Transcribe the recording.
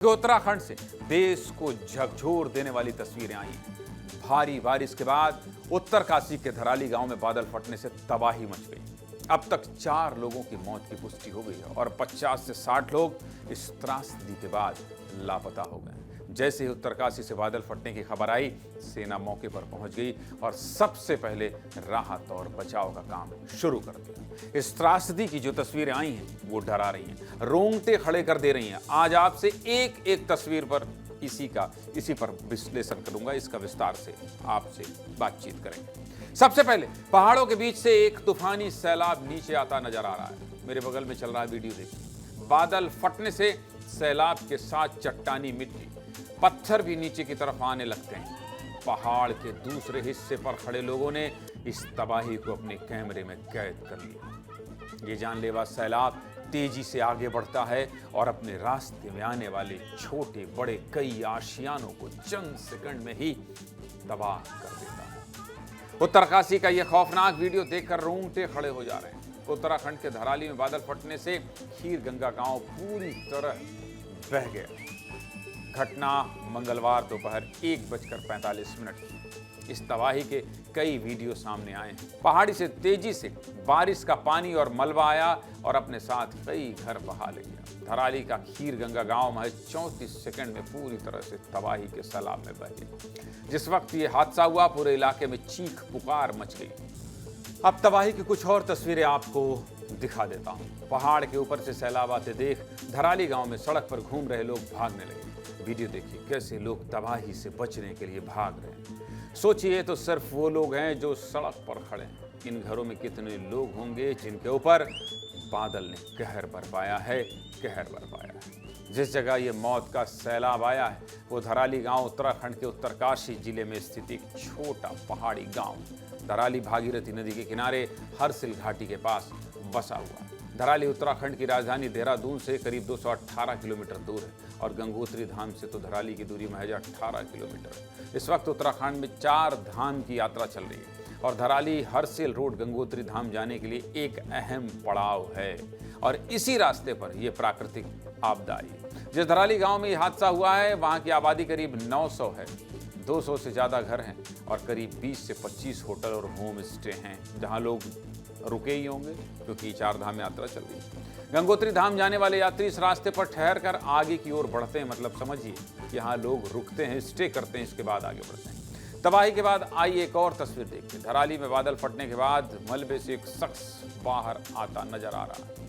उत्तराखंड से देश को झकझोर देने वाली तस्वीरें आई हैं। भारी बारिश के बाद उत्तरकाशी के धराली गांव में बादल फटने से तबाही मच गई। अब तक 4 लोगों की मौत की पुष्टि हो गई है और 50 से 60 लोग इस त्रासदी के बाद लापता हो गए। जैसे ही उत्तरकाशी से बादल फटने की खबर आई, सेना मौके पर पहुंच गई और सबसे पहले राहत और बचाव का काम शुरू कर दिया। इस त्रासदी की जो तस्वीरें आई हैं वो डरा रही हैं, रोंगटे खड़े कर दे रही हैं। आज आपसे एक एक तस्वीर पर इसी पर विश्लेषण करूंगा, इसका विस्तार से आपसे बातचीत करेंगे। सबसे पहले पहाड़ों के बीच से एक तूफानी सैलाब नीचे आता नजर आ रहा है। मेरे बगल में चल रहा है वीडियो, देखिए। बादल फटने से सैलाब के साथ चट्टानी मिट्टी, पत्थर भी नीचे की तरफ आने लगते हैं। पहाड़ के दूसरे हिस्से पर खड़े लोगों ने इस तबाही को अपने कैमरे में कैद कर लिया। ये जानलेवा सैलाब तेजी से आगे बढ़ता है और अपने रास्ते में आने वाले छोटे बड़े कई आशियानों को चंद सेकंड में ही तबाह कर देता है। उत्तरकाशी का यह खौफनाक वीडियो देखकर रोंगटे खड़े हो जा रहे हैं। उत्तराखंड के धराली में बादल फटने से खीर गंगा गांव पूरी तरह बह गया। घटना मंगलवार दोपहर 1:45 की। इस तबाही के कई वीडियो सामने आए हैं। पहाड़ी से तेजी से बारिश का पानी और मलबा आया और अपने साथ कई घर बहा ले गया। धराली का खीर गंगा गांव महज 34 सेकंड में पूरी तरह से तबाही के सैलाब में बह गया। जिस वक्त ये हादसा हुआ, पूरे इलाके में चीख पुकार मच गई। अब तबाही की कुछ और तस्वीरें आपको दिखा देता हूं। पहाड़ के ऊपर से सैलाब आते देख धराली गांव में सड़क पर घूम रहे लोग भागने लगे। वीडियो देखिए, कैसे लोग तबाही से बचने के लिए भाग रहे हैं। सोचिए, तो सिर्फ वो लोग हैं जो सड़क पर खड़े हैं। इन घरों में कितने लोग होंगे जिनके ऊपर बादल ने कहर बरपाया है। जिस जगह ये मौत का सैलाब आया है वो धराली गांव उत्तराखंड के उत्तरकाशी जिले में स्थित एक छोटा पहाड़ी गांव। धराली भागीरथी नदी के किनारे हरसिल घाटी के पास बसा हुआ है। धराली उत्तराखंड की राजधानी देहरादून से करीब 218 किलोमीटर दूर है और गंगोत्री धाम से तो धराली की दूरी महज 18 किलोमीटर है। इस वक्त उत्तराखंड में 4 धाम की यात्रा चल रही है और धराली हरसिल रोड गंगोत्री धाम जाने के लिए एक अहम पड़ाव है और इसी रास्ते पर यह प्राकृतिक आपदा आई। जिस धराली गांव में यह हादसा हुआ है वहां की आबादी करीब 900 है। 200 से ज़्यादा घर हैं और करीब 20 से 25 होटल और होम स्टे हैं जहां लोग रुके ही होंगे क्योंकि 4 धाम यात्रा चल रही है। गंगोत्री धाम जाने वाले यात्री इस रास्ते पर ठहर कर आगे की ओर बढ़ते हैं। मतलब समझिए, यहाँ लोग रुकते हैं, स्टे करते हैं, इसके बाद आगे बढ़ते हैं। तबाही के बाद आई एक और तस्वीर देखिए। धराली में बादल फटने के बाद मलबे से एक शख्स बाहर आता नजर आ रहा है।